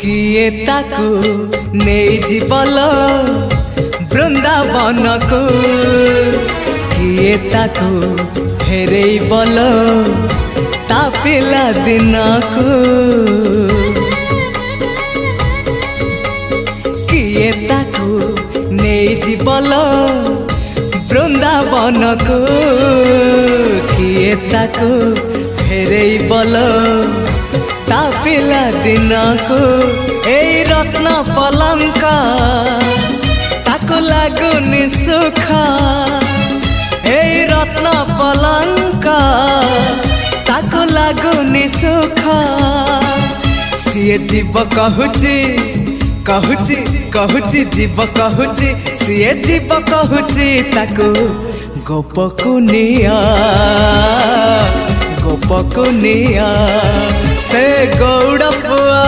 किए ताकू नहीं जीवल बृंदावन को किए ताकू फेरे बल ता पिला दिन को किए ताकू नहीं जीवल बृंदावन को किए ताकू फेरे बल ता पिला दिन को ए रत्न पलंक ताको लागुनि सुख ए रत्न पलंक ताको लागुनि सुख सीए जीव कहूची कहूची कहूची जीव कहूची सीए जीव कहूची ताको गोपकुनिया गोपकुनिया से गौड़ पुआ।